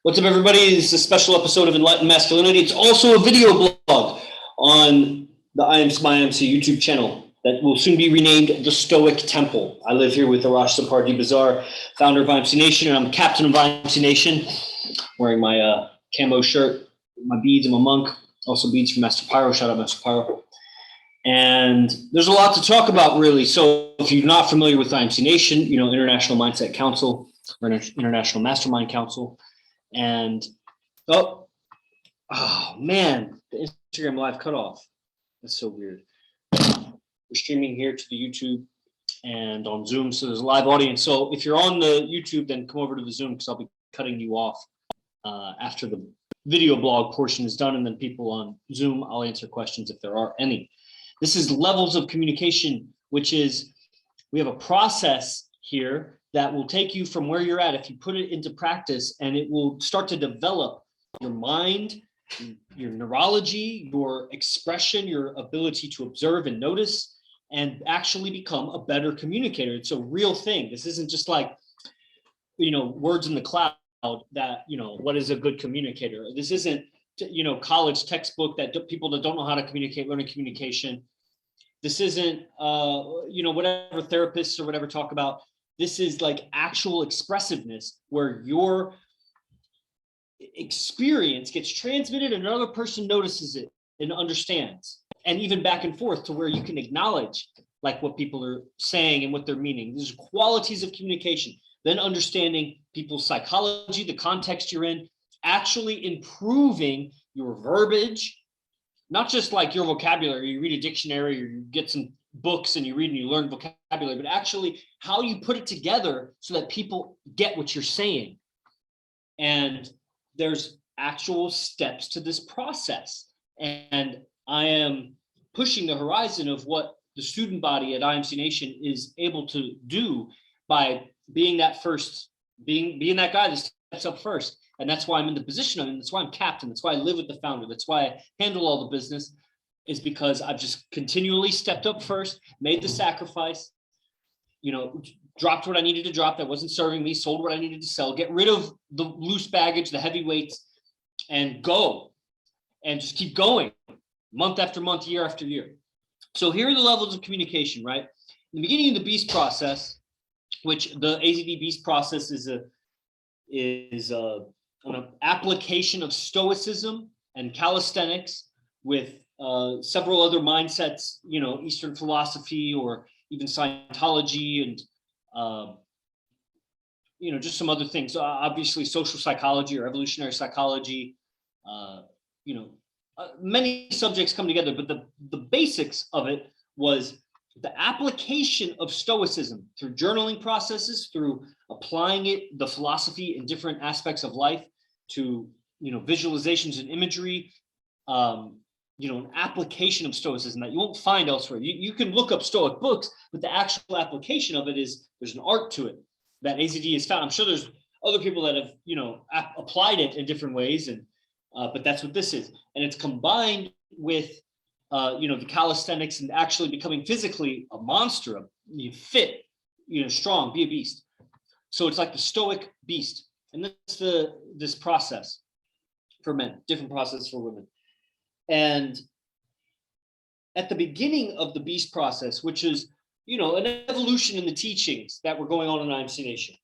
What's up, everybody? This is a special episode of Enlightened Masculinity. It's also a video blog on the IMC YouTube channel that will soon be renamed the Stoic Temple. I live here with Arash Zepar Dibazar, founder of IMC Nation, and I'm captain of IMC Nation, wearing my camo shirt, my beads, and my monk. Also beads from Master Pyro. Shout out Master Pyro. And there's a lot to talk about, really. So if you're not familiar with IMC Nation, International Mindset Council or International Mastermind Council. And oh man, the Instagram live cut off. That's so weird. We're streaming here to the YouTube and on Zoom, so there's a live audience. So if you're on the YouTube, then come over to the Zoom because I'll be cutting you off after the video blog portion is done, and then people on Zoom, I'll answer questions if there are any. This is levels of communication, which is we have a process here that will take you from where you're at if you put it into practice, and it will start to develop your mind, your neurology, your expression, your ability to observe and notice, and actually become a better communicator. It's a real thing. This isn't just like, words in the cloud that, what is a good communicator? This isn't, college textbook that people that don't know how to communicate, learning communication. This isn't, whatever therapists or whatever talk about. This is like actual expressiveness where your experience gets transmitted and another person notices it and understands, and even back and forth to where you can acknowledge like what people are saying and what they're meaning. These are qualities of communication. Then understanding people's psychology, the context you're in, actually improving your verbiage, not just like your vocabulary. You read a dictionary or you get some books and you read and you learn vocabulary, but actually how you put it together so that people get what you're saying. And there's actual steps to this process. And I am pushing the horizon of what the student body at IMC Nation is able to do by being that first, being that guy that steps up first. And that's why I'm in the position I'm in. That's why I'm captain. That's why I live with the founder. That's why I handle all the business, is because I've just continually stepped up first, made the sacrifice, dropped what I needed to drop that wasn't serving me, sold what I needed to sell, get rid of the loose baggage, the heavy weights, and go. And just keep going month after month, year after year. So here are the levels of communication, right? In the beginning of the BEAST process, which the AZD BEAST process is an application of stoicism and calisthenics with several other mindsets, Eastern philosophy or even Scientology and, just some other things. Obviously, social psychology or evolutionary psychology, many subjects come together, but the basics of it was the application of stoicism through journaling processes, through applying it, the philosophy in different aspects of life, to, visualizations and imagery, an application of stoicism that you won't find elsewhere. You can look up Stoic books, but the actual application of it is, there's an art to it that AZD has found. I'm sure there's other people that have, applied it in different ways, and but that's what this is. And it's combined with, the calisthenics and actually becoming physically a monster, fit, strong, be a beast. So it's like the Stoic beast. And that's this process for men, different process for women. And at the beginning of the BEAST process, which is, an evolution in the teachings that were going on in IMC Nation,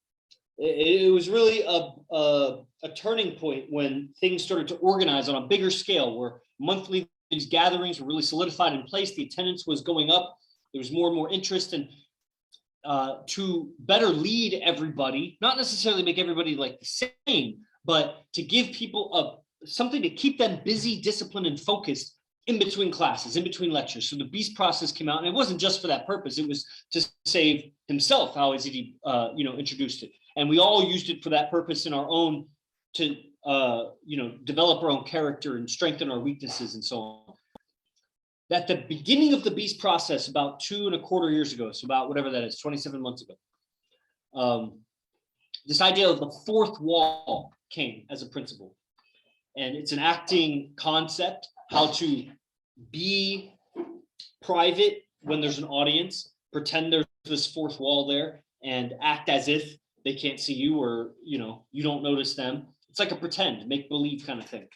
it was really a turning point when things started to organize on a bigger scale, where monthly these gatherings were really solidified in place. The attendance was going up. There was more and more interest, and to better lead everybody, not necessarily make everybody like the same, but to give people something to keep them busy, disciplined, and focused in between classes, in between lectures. So the BEAST process came out, and it wasn't just for that purpose. It was to save himself, how AZD, introduced it. And we all used it for that purpose in our own, to, develop our own character and strengthen our weaknesses and so on. At the beginning of the BEAST process, about 2.25 years ago, so about whatever that is, 27 months ago, this idea of the fourth wall came as a principle. And it's an acting concept, how to be private when there's an audience, pretend there's this fourth wall there, and act as if they can't see you, or you don't notice them. It's It's like a pretend, make believe kind of thing.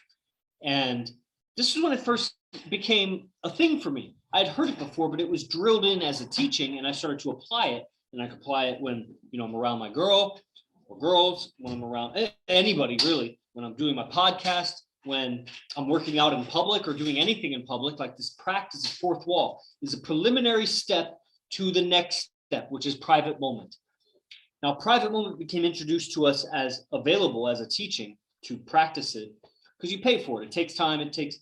And this is when it first became a thing for me. I'd heard it before, but it was drilled in as a teaching, and I started to apply it. And I could apply it when, I'm around my girl or girls, when I'm around anybody really, when I'm doing my podcast, when I'm working out in public or doing anything in public. Like, this practice of fourth wall is a preliminary step to the next step, which is private moment. Now, private moment became introduced to us as available as a teaching to practice it, because you pay for it. It takes time. It takes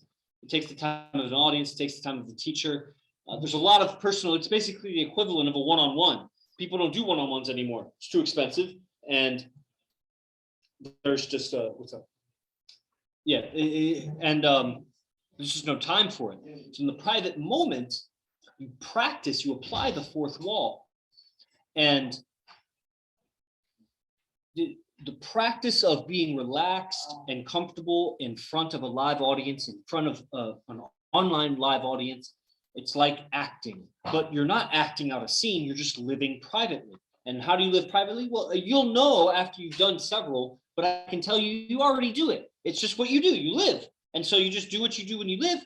the time of an audience. It takes the time of the teacher. There's a lot of personal. It's basically the equivalent of a one-on-one. People don't do one-on-ones anymore. It's too expensive. And there's just what's up? Yeah, and there's just no time for it. So in the private moment, you practice, you apply the fourth wall, and the practice of being relaxed and comfortable in front of a live audience, in front of an online live audience. It's like acting, but you're not acting out a scene. You're just living privately. And how do you live privately? Well, you'll know after you've done several, but I can tell you, you already do it. It's just what you do. You live. And so you just do what you do when you live,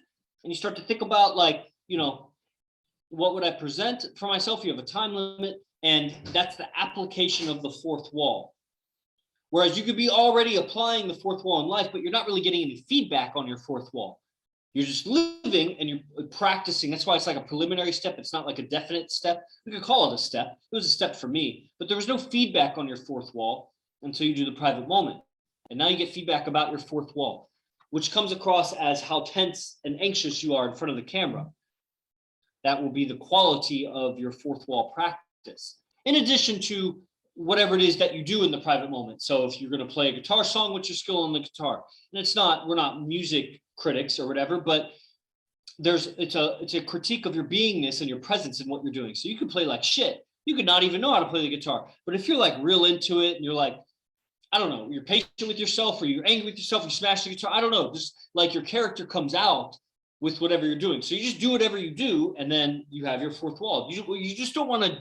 and you start to think about, like, what would I present for myself? You have a time limit, and that's the application of the fourth wall. Whereas you could be already applying the fourth wall in life, but you're not really getting any feedback on your fourth wall. You're just living and you're practicing. That's why it's like a preliminary step. It's not like a definite step. We could call it a step. It was a step for me, but there was no feedback on your fourth wall until you do the private moment. And now you get feedback about your fourth wall, which comes across as how tense and anxious you are in front of the camera. That will be the quality of your fourth wall practice, in addition to whatever it is that you do in the private moment. So if you're going to play a guitar song, what's your skill on the guitar? And we're not music critics or whatever, but it's a critique of your beingness and your presence in what you're doing. So you can play like shit. You could not even know how to play the guitar. But if you're like real into it and you're like, I don't know, you're patient with yourself, or you're angry with yourself, you smash the guitar, I don't know, just like your character comes out with whatever you're doing. So you just do whatever you do, and then you have your fourth wall. You just don't want to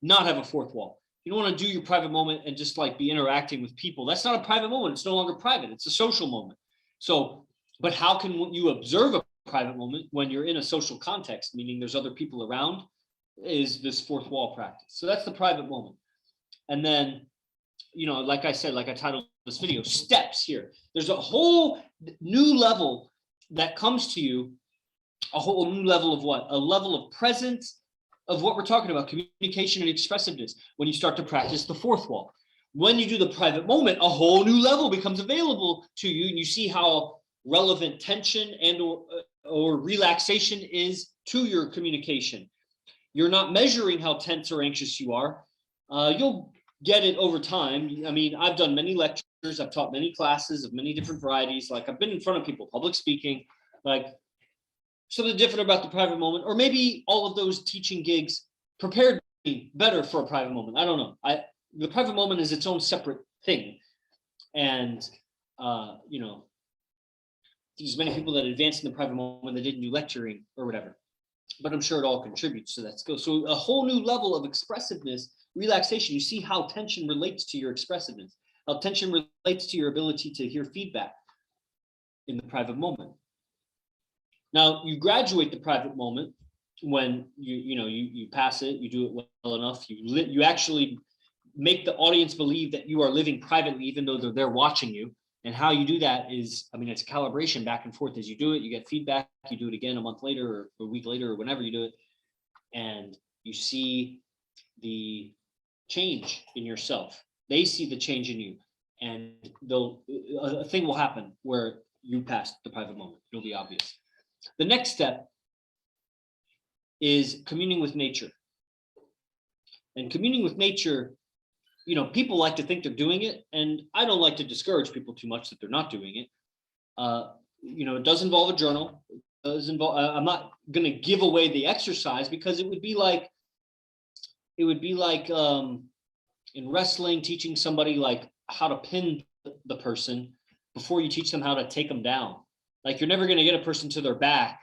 not have a fourth wall. You don't want to do your private moment and just like be interacting with people. That's not a private moment. It's no longer private. It's a social moment. So, but how can you observe a private moment when you're in a social context, meaning there's other people around, is this fourth wall practice. So that's the private moment. And then, like I said, like I titled this video, steps here. There's a whole new level that comes to you, a whole new level of what? A level of presence of what we're talking about, communication and expressiveness, when you start to practice the fourth wall. When you do the private moment, a whole new level becomes available to you, and you see how relevant tension and or relaxation is to your communication. You're not measuring how tense or anxious you are. You'll get it over time. I mean, I've done many lectures, I've taught many classes of many different varieties. Like, I've been in front of people, public speaking, like something different about the private moment, or maybe all of those teaching gigs prepared me better for a private moment. I don't know. The private moment is its own separate thing. And, there's many people that advanced in the private moment that didn't do lecturing or whatever, but I'm sure it all contributes to that skill. So a whole new level of expressiveness, relaxation. You see how tension relates to your expressiveness, how tension relates to your ability to hear feedback in the private moment. Now, you graduate the private moment when you pass it, you do it well enough, you actually make the audience believe that you are living privately, even though they're there watching you. And how you do that is, it's calibration back and forth as you do it. You get feedback, you do it again a month later or a week later or whenever you do it, and you see the change in yourself. They see the change in you, and a thing will happen where you pass the private moment. It'll be obvious. The next step is communing with nature. And communing with nature, people like to think they're doing it, and I don't like to discourage people too much that they're not doing it. It does involve a journal. It does involve. I'm not going to give away the exercise, because it would be like in wrestling, teaching somebody like how to pin the person before you teach them how to take them down. Like, you're never going to get a person to their back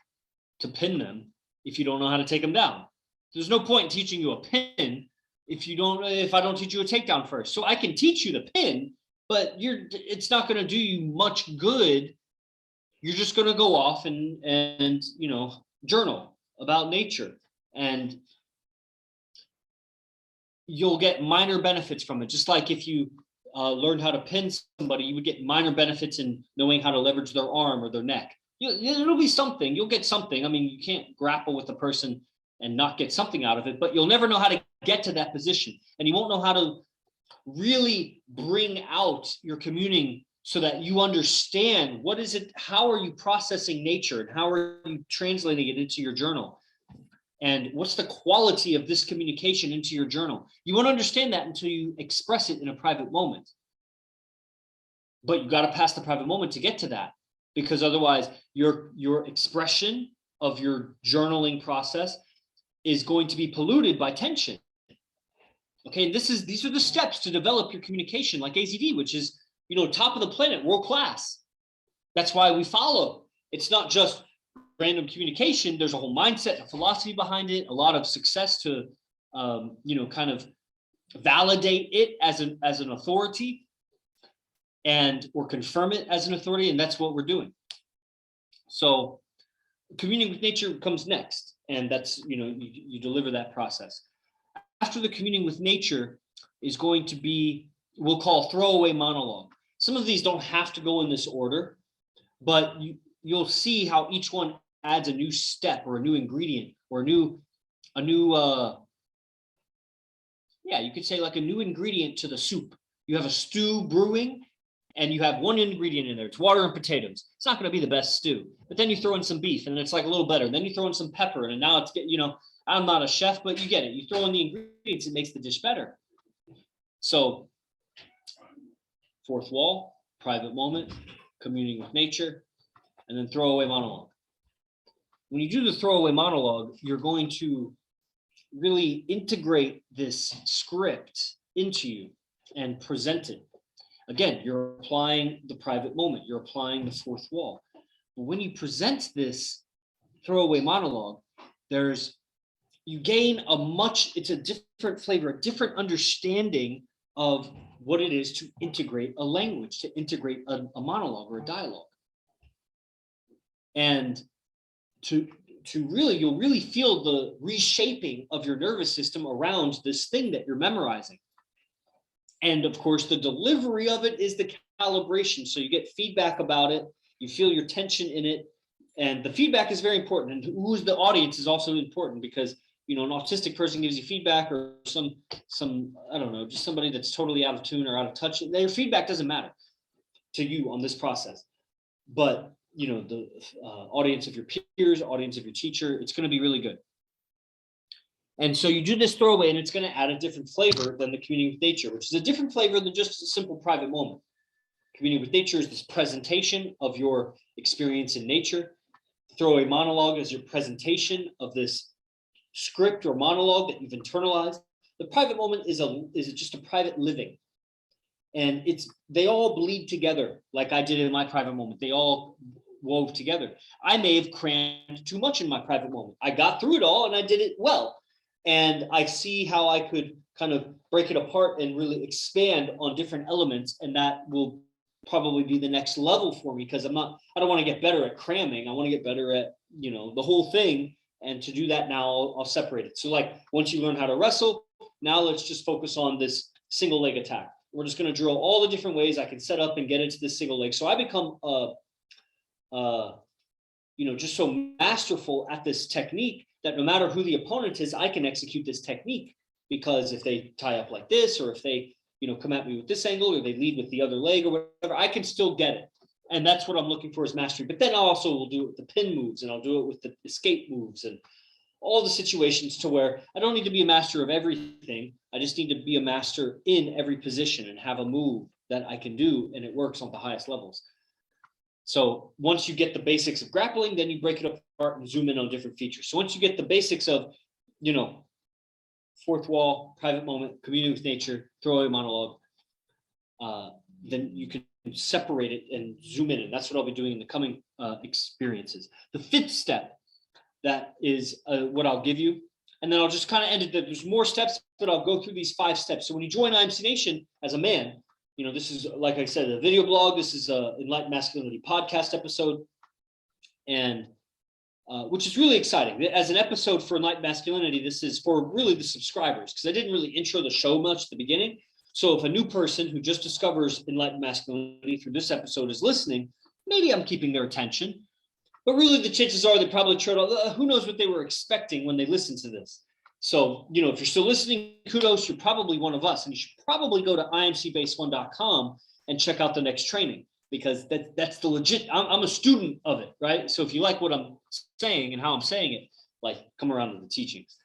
to pin them if you don't know how to take them down. There's no point in teaching you a pin if I don't teach you a takedown first. So I can teach you the pin, but it's not going to do you much good. You're just going to go off and journal about nature, and you'll get minor benefits from it. Just like if you learned how to pin somebody, you would get minor benefits in knowing how to leverage their arm or their neck. It'll be something. You'll get something. I mean, you can't grapple with a person and not get something out of it, but you'll never know how to get to that position, and you won't know how to really bring out your communing so that you understand what is it, how are you processing nature, and how are you translating it into your journal, and what's the quality of this communication into your journal. You won't understand that until you express it in a private moment, but you got to pass the private moment to get to that, because otherwise your expression of your journaling process is going to be polluted by tension. Okay, and these are the steps to develop your communication, like AZD, which is, top of the planet, world class. That's why we follow. It's not just random communication. There's a whole mindset, a philosophy behind it, a lot of success to, kind of validate it as an authority, or confirm it as an authority, and that's what we're doing. So, communing with nature comes next, and that's you deliver that process. After the communing with nature is going to be, we'll call throwaway monologue. Some of these don't have to go in this order, but you'll see how each one adds a new step or a new ingredient or a new you could say like a new ingredient to the soup. You have a stew brewing and you have one ingredient in there. It's water and potatoes. It's not going to be the best stew, but then you throw in some beef and it's like a little better. And then you throw in some pepper and now it's, I'm not a chef, but you get it. You throw in the ingredients, it makes the dish better. So, fourth wall, private moment, communing with nature, and then throwaway monologue. When you do the throwaway monologue, you're going to really integrate this script into you and present it. Again, you're applying the private moment, you're applying the fourth wall. But when you present this throwaway monologue, you gain it's a different flavor, a different understanding of what it is to integrate a language, to integrate a monologue or a dialogue. And you'll really feel the reshaping of your nervous system around this thing that you're memorizing. And of course, the delivery of it is the calibration. So you get feedback about it, you feel your tension in it, and the feedback is very important. And who's the audience is also important, because an autistic person gives you feedback, or some I don't know, just somebody that's totally out of tune or out of touch. Their feedback doesn't matter to you on this process. But the audience of your peers, audience of your teacher, it's going to be really good. And so you do this throwaway, and it's going to add a different flavor than the communing with nature, which is a different flavor than just a simple private moment. Communing with nature is this presentation of your experience in nature. Throwaway monologue is your presentation of this script or monologue that you've internalized. The private moment is just a private living, and they all bleed together, like I did in my private moment. They all wove together. I may have crammed too much in my private moment. I got through it all and I did it well, and I see how I could kind of break it apart and really expand on different elements, and that will probably be the next level for me, because I don't want to get better at cramming. I want to get better at the whole thing. And to do that now, I'll separate it. So like once you learn how to wrestle, now let's just focus on this single leg attack. We're just going to drill all the different ways I can set up and get into this single leg. So I become, just so masterful at this technique that no matter who the opponent is, I can execute this technique. Because if they tie up like this, or if they, come at me with this angle, or they lead with the other leg or whatever, I can still get it. And that's what I'm looking for, is mastery. But then I also will do it with the pin moves, and I'll do it with the escape moves, and all the situations, to where I don't need to be a master of everything. I just need to be a master in every position and have a move that I can do, and it works on the highest levels. So once you get the basics of grappling, then you break it apart and zoom in on different features. So once you get the basics of, fourth wall, private moment, communing with nature, throwaway monologue, then you can separate it and zoom in. And that's what I'll be doing in the coming experiences. The fifth step, that is what I'll give you. And then I'll just kind of end it. There's more steps, but I'll go through these 5 steps. So when you join IMC Nation as a man, This is, like I said, a video blog. This is a Enlightened Masculinity podcast episode, and which is really exciting. As an episode for Enlightened Masculinity, this is for really the subscribers, because I didn't really intro the show much at the beginning. So if a new person who just discovers Enlightened Masculinity through this episode is listening, maybe I'm keeping their attention. But really, the chances are they probably who knows what they were expecting when they listened to this. So, if you're still listening, kudos, you're probably one of us. And you should probably go to imcbase1.com and check out the next training, because that's the legit, I'm a student of it, right? So if you like what I'm saying and how I'm saying it, like, come around to the teachings.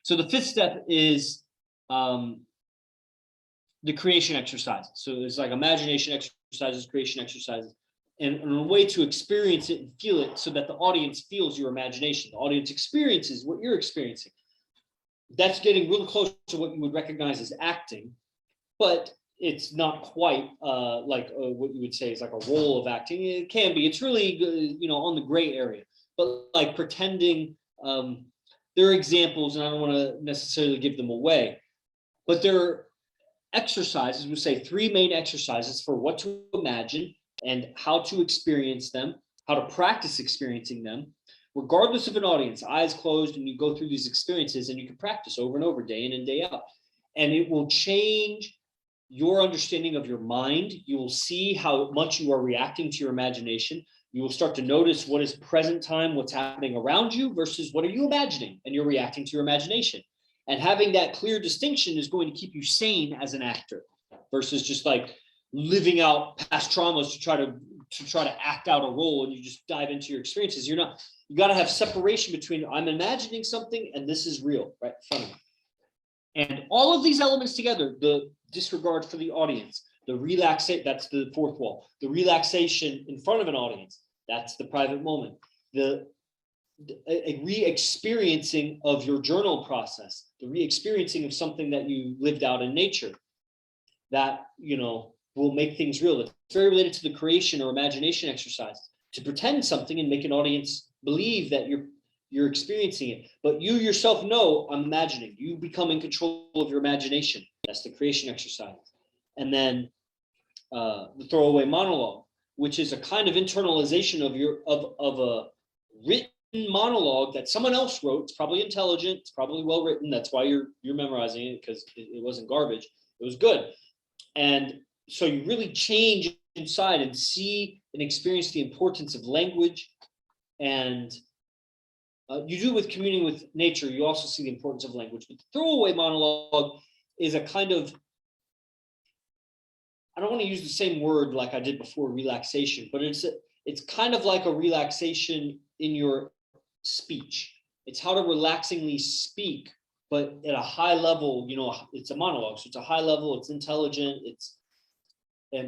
So the fifth step is the creation exercises. So it's like imagination exercises, creation exercises, and a way to experience it and feel it so that the audience feels your imagination. The audience experiences what you're experiencing. That's getting really close to what you would recognize as acting, but it's not quite like what you would say is like a role of acting. It can be. It's really, on the gray area. But like pretending, there are examples, and I don't want to necessarily give them away, but there are exercises. We say 3 main exercises for what to imagine and how to experience them, how to practice experiencing them, regardless of an audience, eyes closed, and you go through these experiences and you can practice over and over, day in and day out. And it will change your understanding of your mind. You will see how much you are reacting to your imagination. You will start to notice what is present time, what's happening around you versus what are you imagining, and you're reacting to your imagination. And having that clear distinction is going to keep you sane as an actor versus just like living out past traumas to try to act out a role, and you just dive into your experiences. You got to have separation between I'm imagining something and this is real right in front of me. And all of these elements together, the disregard for the audience, the relaxation, that's the fourth wall, the relaxation in front of an audience, that's the private moment, a re-experiencing of your journal process, the re-experiencing of something that you lived out in nature, that, will make things real. It's very related to the creation or imagination exercise, to pretend something and make an audience believe that you're experiencing it, but you yourself know I'm imagining. You become in control of your imagination. That's the creation exercise. And then the throwaway monologue, which is a kind of internalization of a written monologue that someone else wrote. It's probably intelligent. It's probably well written. That's why you're memorizing it, because it wasn't garbage. It was good. And so you really change inside and see and experience the importance of language. And you do with communing with nature, you also see the importance of language. But the throwaway monologue is a kind of, I don't want to use the same word like I did before, relaxation, but it's kind of like a relaxation in your speech. It's how to relaxingly speak, but at a high level. It's a monologue, so it's a high level, it's intelligent,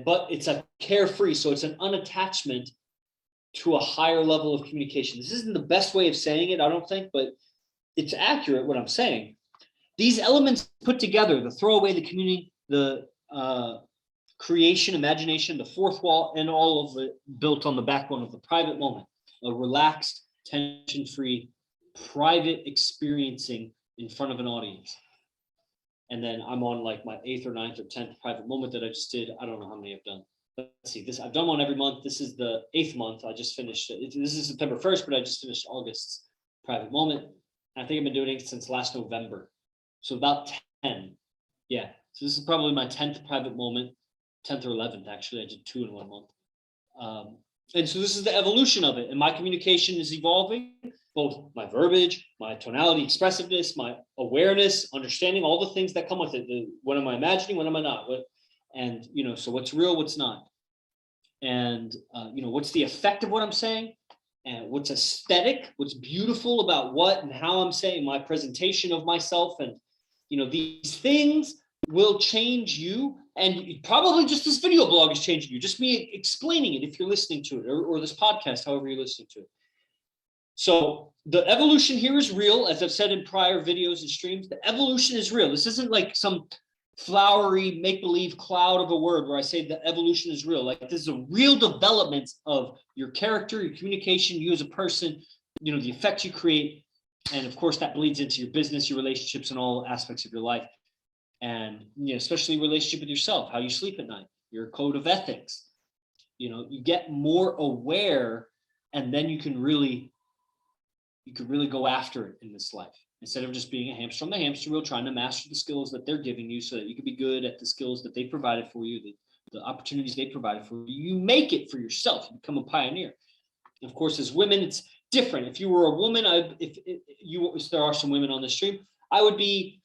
but it's a carefree, so it's an unattachment to a higher level of communication. This isn't the best way of saying it, I don't think, but it's accurate what I'm saying. These elements put together, the throwaway, the communing, the creation, imagination, the fourth wall, and all of it built on the backbone of the private moment, a relaxed, tension-free, private experiencing in front of an audience. And then I'm on like my 8th or 9th or 10th private moment that I just did. I don't know how many I've done. Let's see, I've done one every month. This is the 8th month. I just finished it. This is September 1st, but I just finished August's private moment. I think I've been doing it since last November. So about 10. Yeah. So this is probably my 10th private moment, 10th or 11th, actually. I did 2 in 1 month. And so this is the evolution of it. And my communication is evolving, both my verbiage, my tonality, expressiveness, my awareness, understanding, all the things that come with it. What am I imagining? What am I not? And, so what's real, what's not? And, what's the effect of what I'm saying? And what's aesthetic? What's beautiful about what and how I'm saying, my presentation of myself. And, these things will change you. And probably just this video blog is changing you, just me explaining it if you're listening to it, or this podcast, however you're listening to it. So the evolution here is real, as I've said in prior videos and streams. The evolution is real. This isn't like some flowery make-believe cloud of a word where I say the evolution is real. Like, this is a real development of your character, your communication, you as a person, the effect you create. And of course, that bleeds into your business, your relationships, and all aspects of your life. and especially relationship with yourself, how you sleep at night, your code of ethics. You get more aware, and then you could really go after it in this life, instead of just being a hamster on the hamster wheel trying to master the skills that they're giving you so that you can be good at the skills that they provided for you, the opportunities they provided for you. You make it for yourself. You become a pioneer. And of course, as women, it's different. If you were a woman, if there are some women on the stream, I would be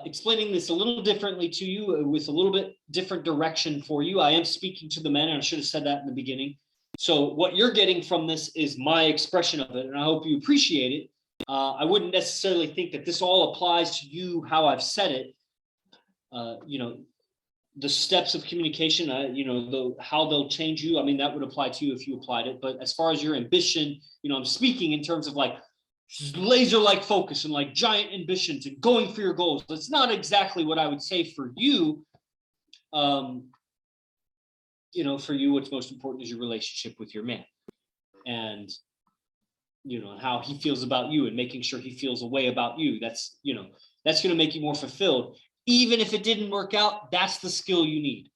explaining this a little differently to you, with a little bit different direction for you. I am speaking to the men, and I should have said that in the beginning. So what you're getting from this is my expression of it, and I hope you appreciate it. I wouldn't necessarily think that this all applies to you, how I've said it. The steps of communication, how they'll change you. I mean, that would apply to you if you applied it. But as far as your ambition, I'm speaking in terms of like laser-like focus and like giant ambitions and going for your goals. That's not exactly what I would say for you. For you, what's most important is your relationship with your man, and how he feels about you, and making sure he feels a way about you. That's going to make you more fulfilled. Even if it didn't work out, that's the skill you need.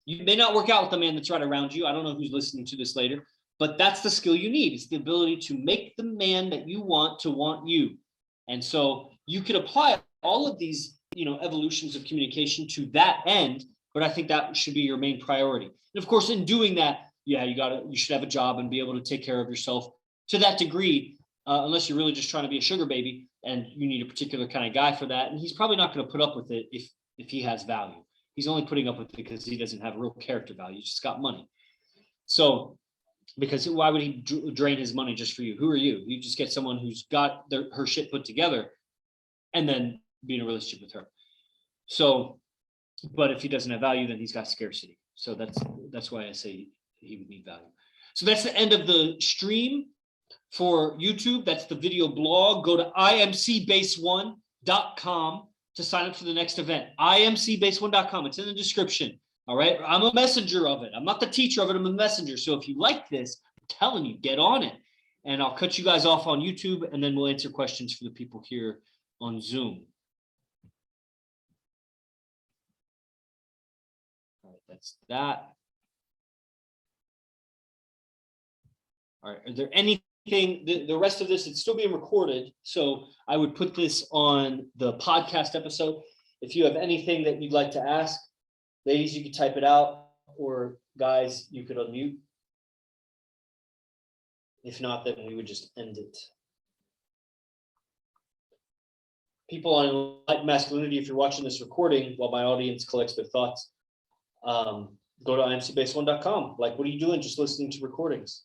You may not work out with the man that's right around you. I don't know who's listening to this later, but that's the skill you need. It's the ability to make the man that you want to want you. And so you could apply all of these, evolutions of communication to that end, but I think that should be your main priority. And of course, in doing that, you should have a job and be able to take care of yourself to that degree, unless you're really just trying to be a sugar baby and you need a particular kind of guy for that. And he's probably not going to put up with it if he has value. He's only putting up with it because he doesn't have real character value. He's just got money. So, because why would he drain his money just for you? Who are you? You just get someone who's got her shit put together and then be in a relationship with her. So, but if he doesn't have value, then he's got scarcity. So that's why I say he would need value. So that's the end of the stream for YouTube. That's the video blog. Go to imcbase1.com to sign up for the next event. imcbase1.com. It's in the description. All right. I'm a messenger of it. I'm not the teacher of it. I'm a messenger. So if you like this, I'm telling you, get on it. And I'll cut you guys off on YouTube, and then we'll answer questions for the people here on Zoom. All right, that's that. All right. Are there anything, the rest of this, it's still being recorded, so I would put this on the podcast episode. If you have anything that you'd like to ask, ladies, you could type it out, or guys, you could unmute. If not, then we would just end it. People on Enlightened Masculinity, if you're watching this recording while my audience collects their thoughts, go to imcbase1.com. Like, what are you doing just listening to recordings?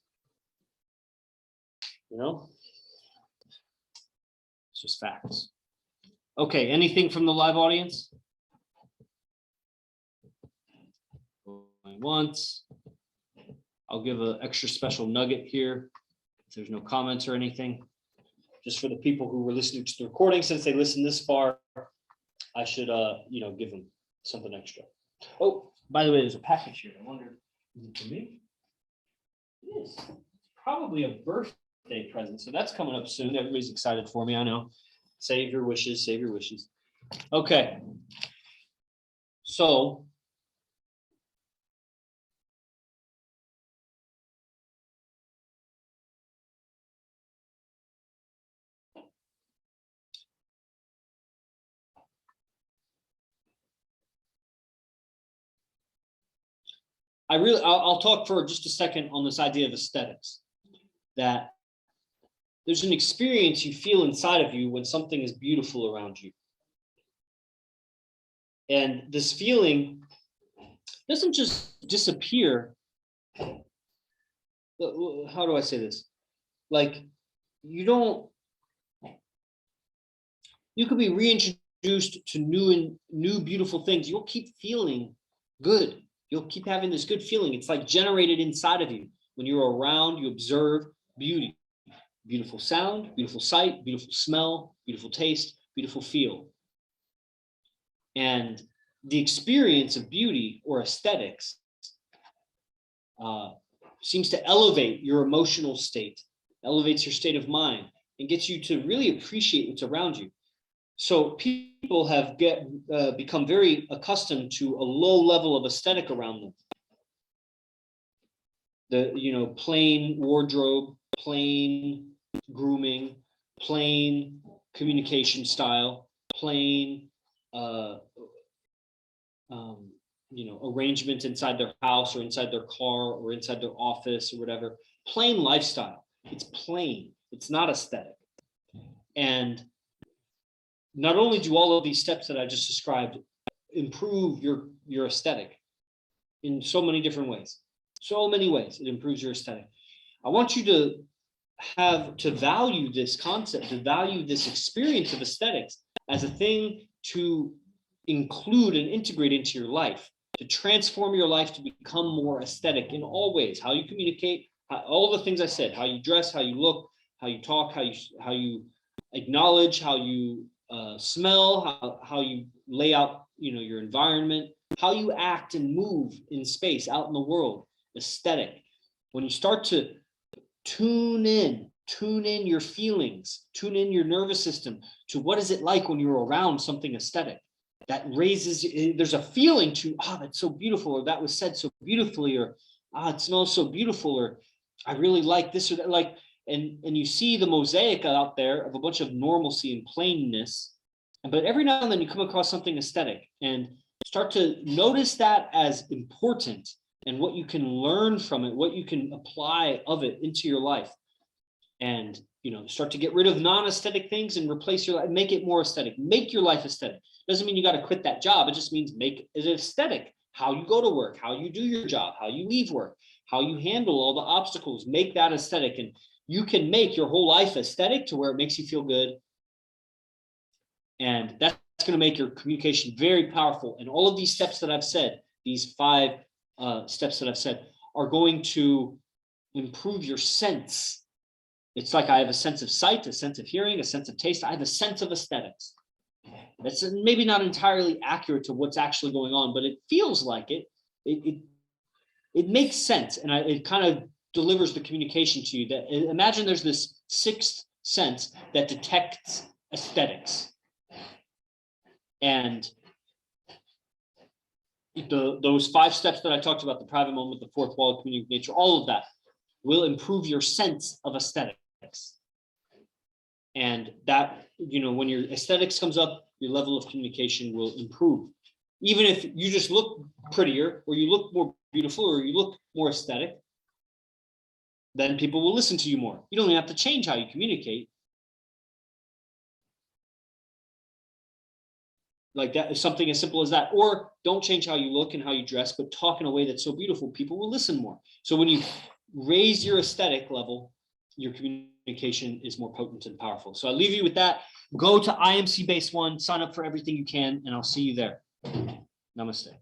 It's just facts. Okay, anything from the live audience? Going once. I'll give an extra special nugget here if there's no comments or anything. Just for the people who were listening to the recording, since they listened this far, I should give them something extra. Oh, by the way, there's a package here. I wonder, is it for me? It is. Probably a birthday present. So that's coming up soon. Everybody's excited for me. I know. Save your wishes. Save your wishes. Okay. So I'll talk for just a second on this idea of aesthetics, that there's an experience you feel inside of you when something is beautiful around you. And this feeling doesn't just disappear. How do I say this? Like, you could be reintroduced to new beautiful things. You'll keep feeling good. You'll keep having this good feeling. It's like generated inside of you. When you're around, you observe beauty. Beautiful sound, beautiful sight, beautiful smell, beautiful taste, beautiful feel. And the experience of beauty or aesthetics seems to elevate your emotional state, elevates your state of mind, and gets you to really appreciate what's around you. So people have become very accustomed to a low level of aesthetic around them. The plain wardrobe, plain grooming, plain communication style, plain arrangement inside their house or inside their car or inside their office or whatever. Plain lifestyle. It's plain. It's not aesthetic. And not only do all of these steps that I just described improve your aesthetic in so many different ways. So many ways it improves your aesthetic. I want you to value this concept, to value this experience of aesthetics as a thing to include and integrate into your life, to transform your life to become more aesthetic in all ways. How you communicate, all the things I said, how you dress, how you look, how you talk, how you acknowledge, how you smell, how you lay out your environment, how you act and move in space out in the world. Aesthetic. When you start to tune in your feelings, tune in your nervous system to what is it like when you're around something aesthetic, that raises, there's a feeling to, that's so beautiful, or that was said so beautifully, or it smells so beautiful, or I really like this or that, like, and you see the mosaic out there of a bunch of normalcy and plainness, but every now and then you come across something aesthetic and start to notice that as important and what you can learn from it, what you can apply of it into your life, and start to get rid of non-aesthetic things and replace your life, make it more aesthetic, make your life aesthetic. Doesn't mean you got to quit that job. It just means make it aesthetic. How you go to work, how you do your job, how you leave work, how you handle all the obstacles, make that aesthetic. And you can make your whole life aesthetic to where it makes you feel good. And that's going to make your communication very powerful. And all of these steps that I've said, these 5 steps that I've said, are going to improve your sense. It's like I have a sense of sight, a sense of hearing, a sense of taste. I have a sense of aesthetics. That's maybe not entirely accurate to what's actually going on, but it feels like it. It makes sense, and it kind of delivers the communication to you. That imagine there's this 6th sense that detects aesthetics, and those 5 steps that I talked about, the private moment, the 4th wall, communing with nature, all of that will improve your sense of aesthetics. And that, when your aesthetics comes up, your level of communication will improve. Even if you just look prettier, or you look more beautiful, or you look more aesthetic, then people will listen to you more. You don't even have to change how you communicate. Like that is something as simple as that. Or don't change how you look and how you dress, but talk in a way that's so beautiful, people will listen more. So when you raise your aesthetic level, your communication is more potent and powerful. So I leave you with that. Go to IMC Base 1, sign up for everything you can, and I'll see you there. Namaste.